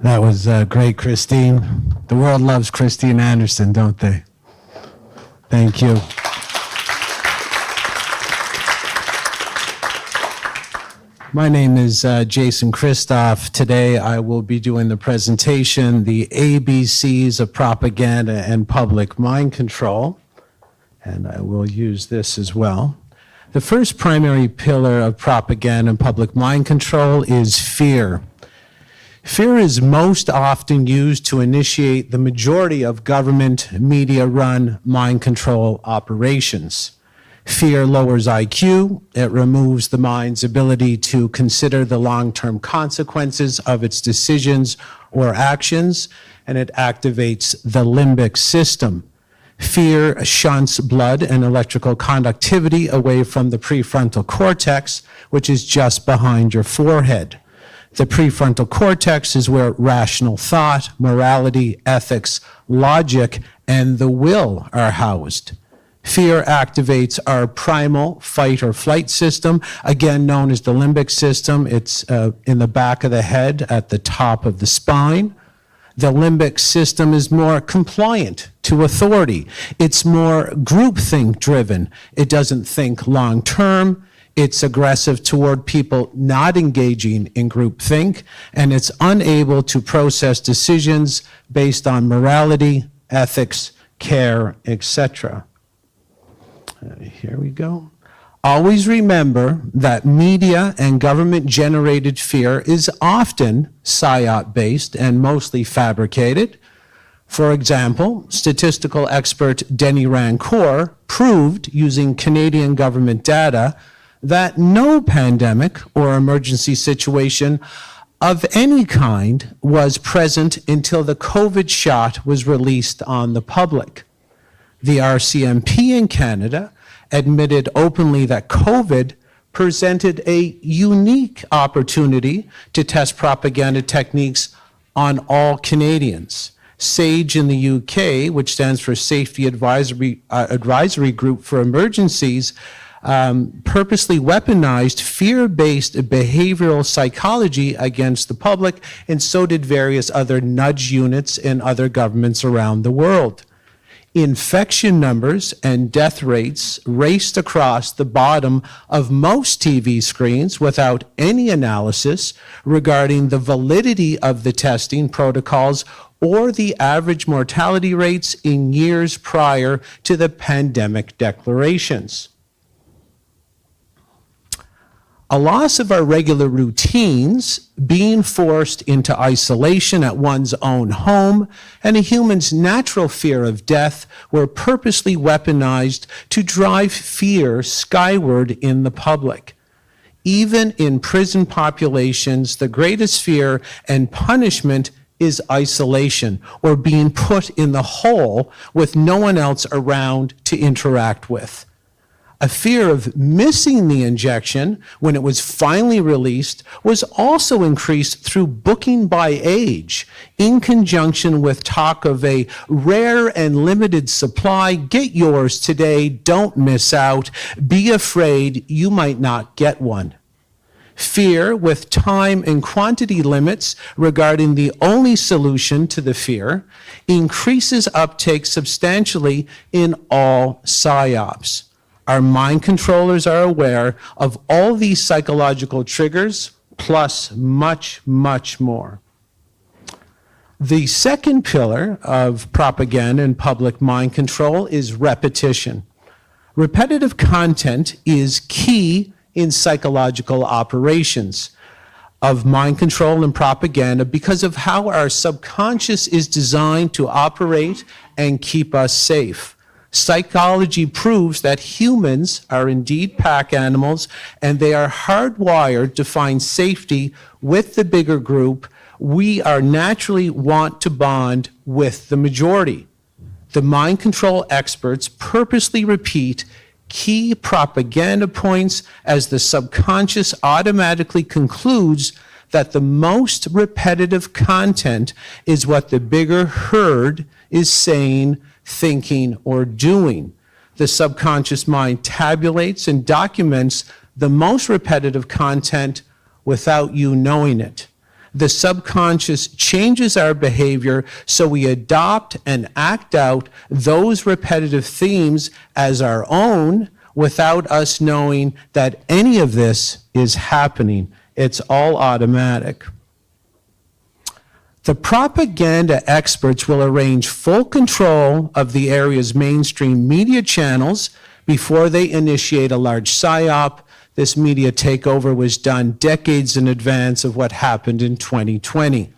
That was great, Christine. The world loves Christine Anderson, don't they? Thank you. My name is Jason Christoff. Today I will be doing the presentation, The ABCs of Propaganda and Public Mind Control, and I will use this as well. The first primary pillar of propaganda and public mind control is fear. Fear is most often used to initiate the majority of government media-run mind control operations. Fear lowers IQ, it removes the mind's ability to consider the long-term consequences of its decisions or actions, and it activates the limbic system. Fear shunts blood and electrical conductivity away from the prefrontal cortex, which is just behind your forehead. The prefrontal cortex is where rational thought, morality, ethics, logic, and the will are housed. Fear activates our primal fight or flight system, again known as the limbic system. It's in the back of the head at the top of the spine. The limbic system is more compliant to authority. It's more groupthink driven. It doesn't think long term. It's aggressive toward people not engaging in groupthink, and it's unable to process decisions based on morality, ethics, care, etc. Here we go. Always remember that media and government-generated fear is often psyop-based and mostly fabricated. For example, statistical expert Denny Rancourt proved using Canadian government data that no pandemic or emergency situation of any kind was present until the COVID shot was released on the public. The RCMP in Canada admitted openly that COVID presented a unique opportunity to test propaganda techniques on all Canadians. SAGE in the UK, which stands for Safety Advisory Group for Emergencies, purposely weaponized fear-based behavioral psychology against the public, and so did various other nudge units in other governments around the world. Infection numbers and death rates raced across the bottom of most TV screens without any analysis regarding the validity of the testing protocols or the average mortality rates in years prior to the pandemic declarations. A loss of our regular routines, being forced into isolation at one's own home, and a human's natural fear of death were purposely weaponized to drive fear skyward in the public. Even in prison populations, the greatest fear and punishment is isolation, or being put in the hole with no one else around to interact with. A fear of missing the injection when it was finally released was also increased through booking by age, in conjunction with talk of a rare and limited supply. Get yours today, don't miss out. Be afraid you might not get one. Fear with time and quantity limits regarding the only solution to the fear increases uptake substantially in all PSYOPs. Our mind controllers are aware of all these psychological triggers, plus much, much more. The second pillar of propaganda and public mind control is repetition. Repetitive content is key in psychological operations of mind control and propaganda because of how our subconscious is designed to operate and keep us safe. Psychology proves that humans are indeed pack animals, and they are hardwired to find safety with the bigger group. We are naturally want to bond with the majority. The mind control experts purposely repeat key propaganda points as the subconscious automatically concludes that the most repetitive content is what the bigger herd is saying, thinking, or doing. The subconscious mind tabulates and documents the most repetitive content without you knowing it. the subconscious changes our behavior so we adopt and act out those repetitive themes as our own without us knowing that any of this is happening. It's all automatic. The propaganda experts will arrange full control of the area's mainstream media channels before they initiate a large psyop. This media takeover was done decades in advance of what happened in 2020.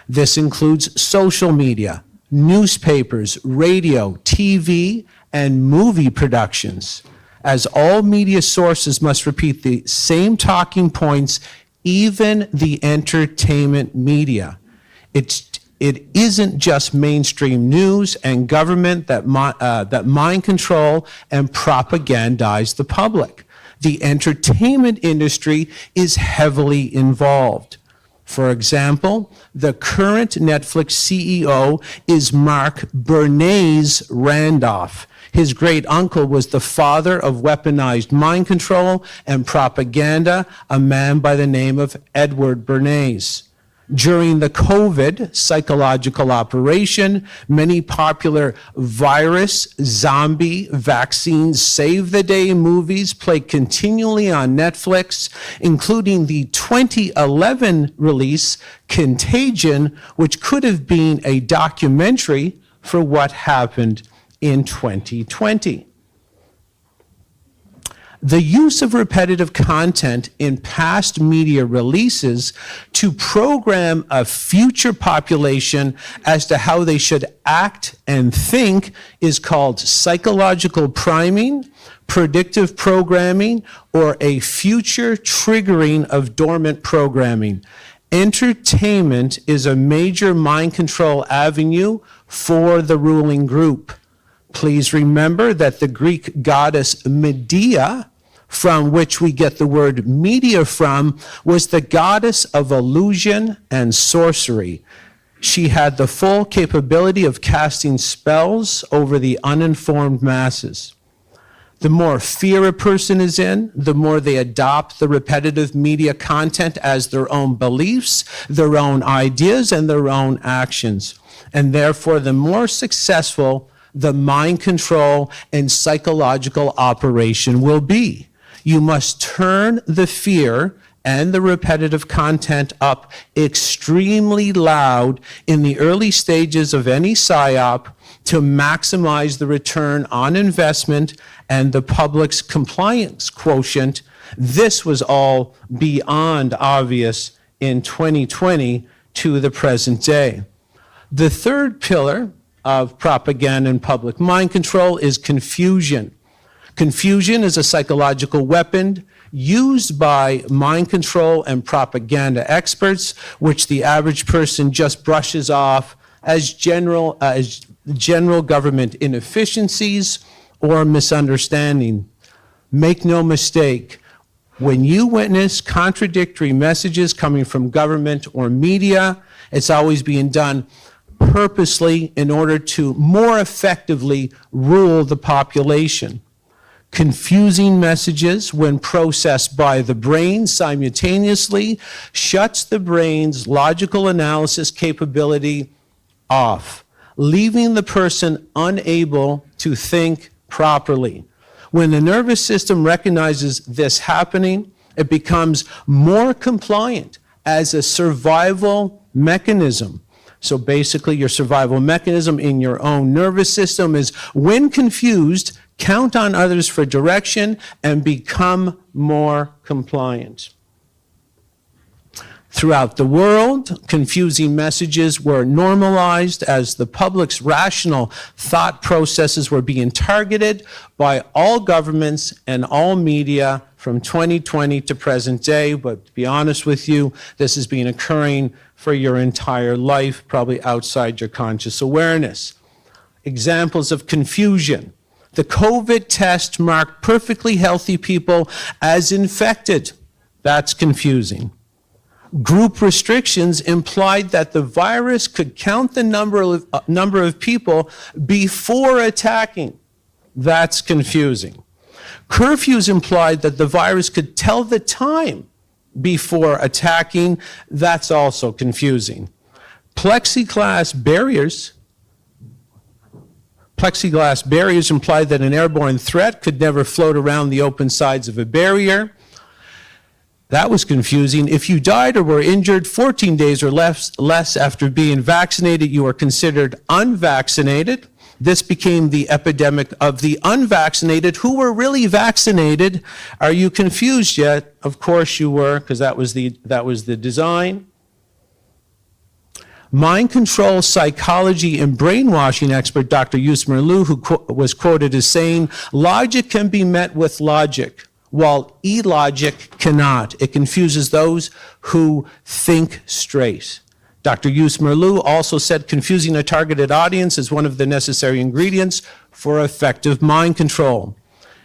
This includes social media, newspapers, radio, TV, and movie productions, as all media sources must repeat the same talking points, even the entertainment media. It isn't just mainstream news and government that mind control and propagandize the public. The entertainment industry is heavily involved. For example, the current Netflix CEO is Mark Bernays Randolph. His great uncle was the father of weaponized mind control and propaganda, a man by the name of Edward Bernays. During the COVID psychological operation, many popular virus, zombie, vaccine, save-the-day movies played continually on Netflix, including the 2011 release, Contagion, which could have been a documentary for what happened in 2020. The use of repetitive content in past media releases to program a future population as to how they should act and think is called psychological priming, predictive programming, or a future triggering of dormant programming. Entertainment is a major mind control avenue for the ruling group. Please remember that the Greek goddess Medea, from which we get the word media from, was the goddess of illusion and sorcery. She had the full capability of casting spells over the uninformed masses. The more fear a person is in, the more they adopt the repetitive media content as their own beliefs, their own ideas, and their own actions. And therefore, the more successful the mind control and psychological operation will be. You must turn the fear and the repetitive content up extremely loud in the early stages of any PSYOP to maximize the return on investment and the public's compliance quotient. This was all beyond obvious in 2020 to the present day. The third pillar of propaganda and public mind control is confusion. Confusion is a psychological weapon used by mind control and propaganda experts, which the average person just brushes off as general government inefficiencies or misunderstanding. Make no mistake, when you witness contradictory messages coming from government or media, it's always being done purposely in order to more effectively rule the population. Confusing messages, when processed by the brain simultaneously, shuts the brain's logical analysis capability off, leaving the person unable to think properly. When the nervous system recognizes this happening, it becomes more compliant as a survival mechanism. So basically, your survival mechanism in your own nervous system is, when confused, count on others for direction and become more compliant. Throughout the world, confusing messages were normalized as the public's rational thought processes were being targeted by all governments and all media from 2020 to present day. But to be honest with you, this has been occurring for your entire life, probably outside your conscious awareness. Examples of confusion. The COVID test marked perfectly healthy people as infected. That's confusing. Group restrictions implied that the virus could count the number of people before attacking. That's confusing. Curfews implied that the virus could tell the time before attacking, that's also confusing. Plexiglass barriers imply that an airborne threat could never float around the open sides of a barrier. That was confusing. If you died or were injured 14 days or less after being vaccinated, you are considered unvaccinated. This became the epidemic of the unvaccinated who were really vaccinated. Are you confused yet? Of course you were, because that was the design. Mind control psychology and brainwashing expert Dr. Yusmer Liu, who was quoted as saying, "Logic can be met with logic, while illogic cannot. It confuses those who think straight." Dr. Yusmer Liu also said confusing a targeted audience is one of the necessary ingredients for effective mind control.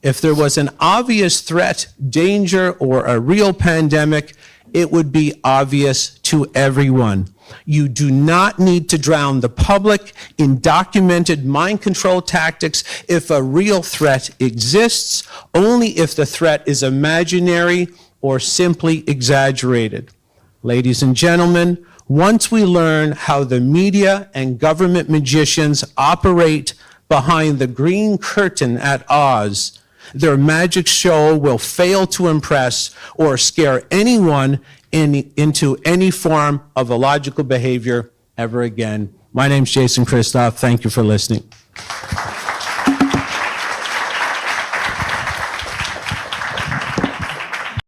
If there was an obvious threat, danger, or a real pandemic, it would be obvious to everyone. You do not need to drown the public in documented mind control tactics if a real threat exists, only if the threat is imaginary or simply exaggerated. Ladies and gentlemen, once we learn how the media and government magicians operate behind the green curtain at Oz, their magic show will fail to impress or scare anyone into any form of illogical behavior ever again. My name's Jason Christoff. Thank you for listening.